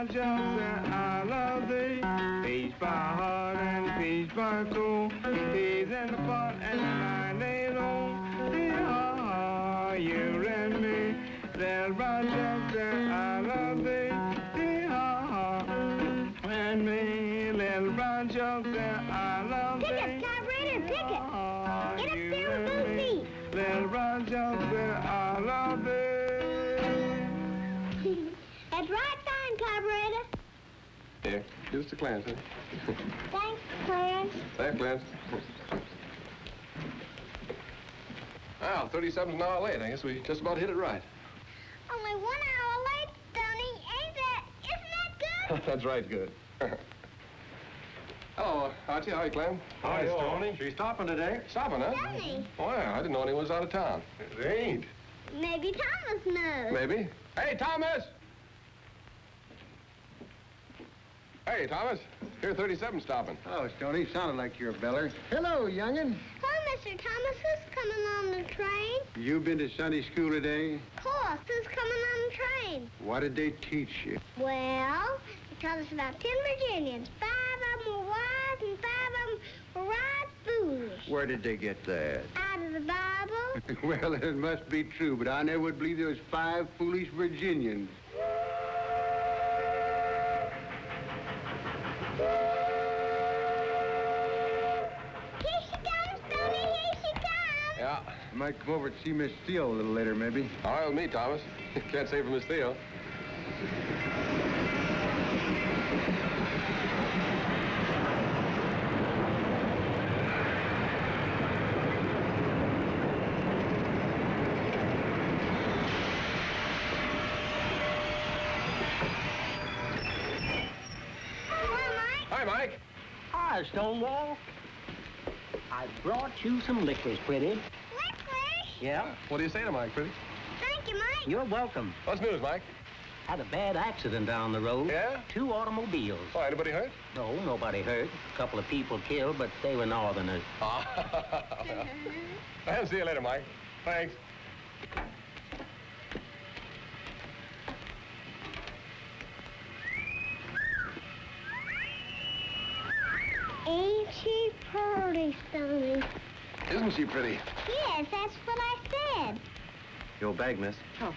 branch of the Isle of thee. Peace by heart and peace by soul. Peace in the pot and the night ain't on. Dee-haw, you and me. Little branch of the Isle of thee. Dee-haw, and me. Little branch of the Isle of thee. Pick it, carburetor, pick it. Get up there with both feet. Little branch of the Isle of thee. That's right, fine, carburetor. Here, give us to Clarence, huh? Thanks, Clarence. Thanks, Clarence. Well, 37's an hour late. I guess we just about hit it right. Only 1 hour late, Tony. Isn't that good? That's right, good. Hello, Archie. How are you, Clem? Hi, Tony. She's stopping today. Stopping, huh? Tony. Well, I didn't know anyone was out of town. It ain't. Maybe Thomas knows. Maybe. Hey, Thomas! Hey, Thomas. Here, 37 stopping. Oh, Tony, sounded like you're a beller. Hello, youngin'. Hello, Mr. Thomas. Who's coming on the train? You been to Sunday school today? Of course. Who's coming on the train? What did they teach you? Well, they told us about 10 Virginians. 5 of them were wise and 5 of them were right foolish. Where did they get that? Out of the Bible. Well, it must be true, but I never would believe there was 5 foolish Virginians. Here she comes, Tony. Here she comes. Yeah. I might come over to see Miss Steele a little later, maybe. All right with me, Thomas. Can't say for Miss Theo. Hi, Mike. Hi, Stonewall. I brought you some licorice, pretty. Licorice? Yeah? What do you say to Mike, pretty? Thank you, Mike. You're welcome. What's news, Mike? Had a bad accident down the road. Yeah? 2 automobiles. Oh, anybody hurt? No, nobody hurt. A couple of people killed, but they were northerners. I'll see you later, Mike. Thanks. Ain't she pretty, Stoney? Isn't she pretty? Yes, that's what I said. Your bag, miss. Oh.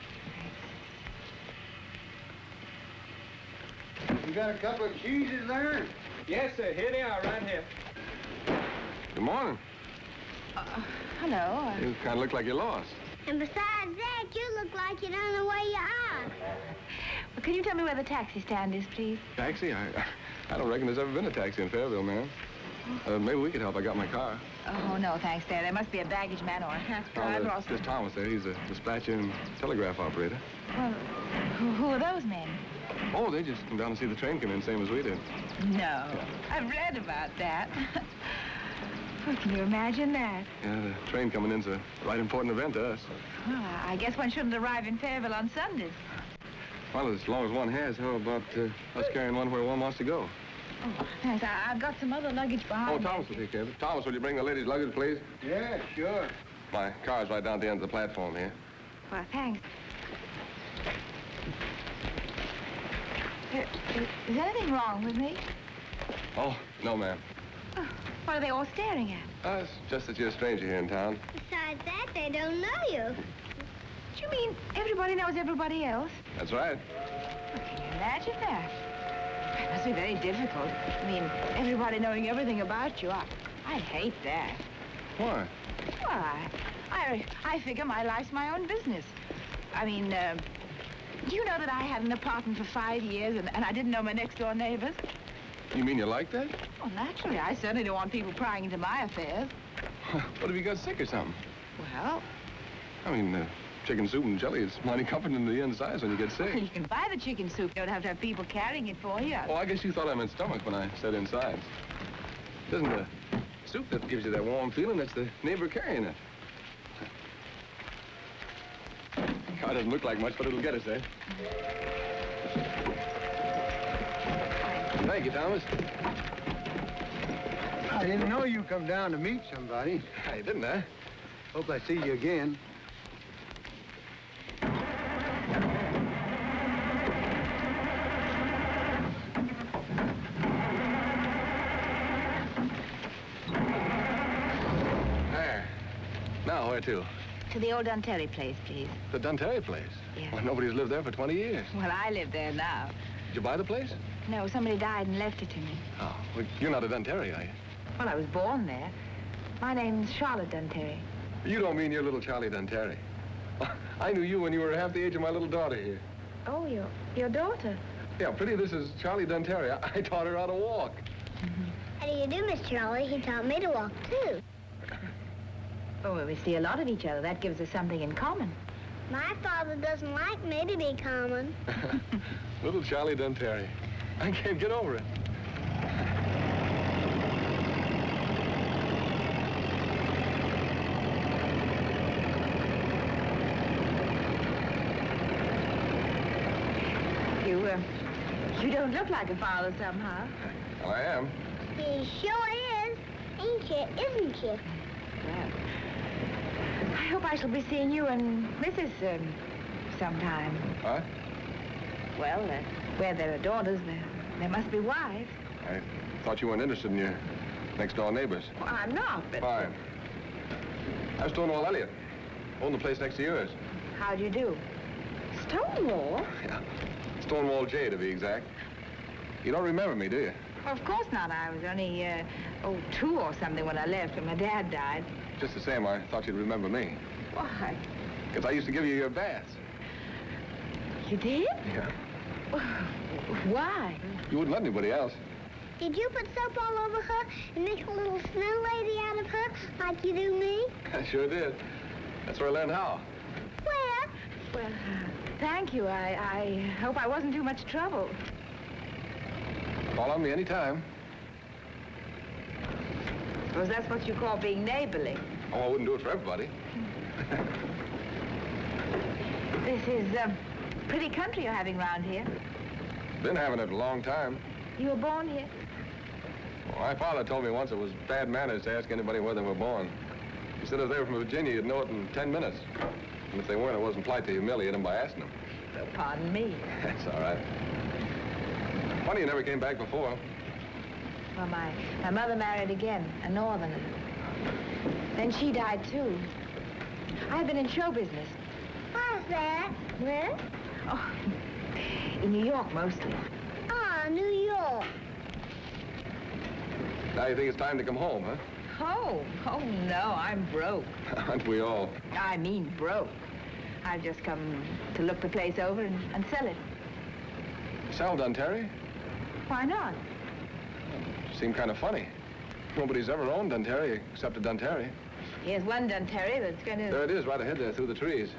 You got a couple of cheeses there? Yes, sir. Here they are, right here. Good morning. Hello. You kind of look like you're lost. And besides that, you look like you don't know where you are. Well, can you tell me where the taxi stand is, please? Taxi? I don't reckon there's ever been a taxi in Fairville, ma'am. Maybe we could help. I got my car. Oh, no, thanks, there. There must be a baggage man or a taxi driver or There's Thomas there. He's a dispatcher and telegraph operator. Well, who are those men? Oh, they just come down to see the train come in, same as we did. No. I've read about that. Well, can you imagine that? Yeah, the train coming in's a right important event to us. Well, I guess one shouldn't arrive in Fairville on Sundays. Well, as long as one has, how about us carrying one where one wants to go? Oh, thanks. I've got some other luggage behind Oh, me. Thomas will take care of it. Thomas, will you bring the ladies' luggage, please? Yeah, sure. My car's right down at the end of the platform here. Well, thanks. Is anything wrong with me? Oh, no, ma'am. Oh, what are they all staring at? It's just that you're a stranger here in town. Besides that, they don't know you. Do you mean everybody knows everybody else? That's right. Well, can you imagine that? It must be very difficult. I mean, everybody knowing everything about you. I hate that. Why? Well, I figure my life's my own business. I mean, do you know that I had an apartment for 5 years and I didn't know my next-door neighbors? You mean you like that? Well, naturally. I certainly don't want people prying into my affairs. What if you got sick or something? Well, I mean, chicken soup and jelly is mighty comforting in the insides when you get sick. you can buy the chicken soup. You don't have to have people carrying it for you. Oh, I guess you thought I meant stomach when I said insides. It isn't the soup that gives you that warm feeling, it's the neighbor carrying it. Car doesn't look like much, but it'll get us there. Thank you, Thomas. I didn't know you come down to meet somebody. Hey, didn't I? Hope I see you again. to? To the old Dunterry place, please. The Dunterry place? Yeah. Well, nobody's lived there for 20 years. Well, I live there now. Did you buy the place? No, somebody died and left it to me. Oh, well, you're not a Dunterry, are you? Well, I was born there. My name's Charlotte Dunterry. You don't mean you're little Charlie Dunterry. I knew you when you were half the age of my little daughter here. Oh, your daughter? Yeah, pretty, this is Charlie Dunterry. I taught her how to walk. How do you do, Miss Charlie? He taught me to walk, too. Oh, well, we see a lot of each other. That gives us something in common. My father doesn't like me to be common. Little Charlie Dunterry. I can't get over it. You don't look like a father somehow. Well, I am. He sure is. Ain't you? Isn't you? Well, I hope I shall be seeing you and Mrs. sometime. What? Well, where there are daughters, there must be wives. I thought you weren't interested in your next-door neighbors. Well, I'm not, but... Fine. I'm Stonewall Elliott. Own the place next to yours. How'd you do? Stonewall? Yeah. Stonewall J, to be exact. You don't remember me, do you? Well, of course not. I was only, 2 or something when I left, when my dad died. Just the same, I thought you'd remember me. Why? Because I used to give you your baths. You did? Yeah. Why? You wouldn't let anybody else. Did you put soap all over her and make a little snow lady out of her like you do me? I sure did. That's where I learned how. Where? Well, thank you. I hope I wasn't too much trouble. Call on me anytime. Suppose that's what you call being neighborly. Oh, I wouldn't do it for everybody. This is pretty country you're having round here. Been having it a long time. You were born here? Well, my father told me once it was bad manners to ask anybody where they were born. He said if they were from Virginia, you'd know it in 10 minutes. And if they weren't, it wasn't polite to humiliate them by asking them. Oh, pardon me. That's all right. Funny you never came back before. Well, my mother married again, a northerner. Then she died, too. I've been in show business. Where's that? Where? Oh, in New York, mostly. Ah, New York. Now you think it's time to come home, huh? Home? Oh, no, I'm broke. Aren't we all? I mean broke. I've just come to look the place over and sell it. Sal Dunterry? Why not? Seemed kind of funny. Nobody's ever owned Dunterry except a Dunterry. Here's one Dunterry that's going to... There it is, right ahead there, through the trees.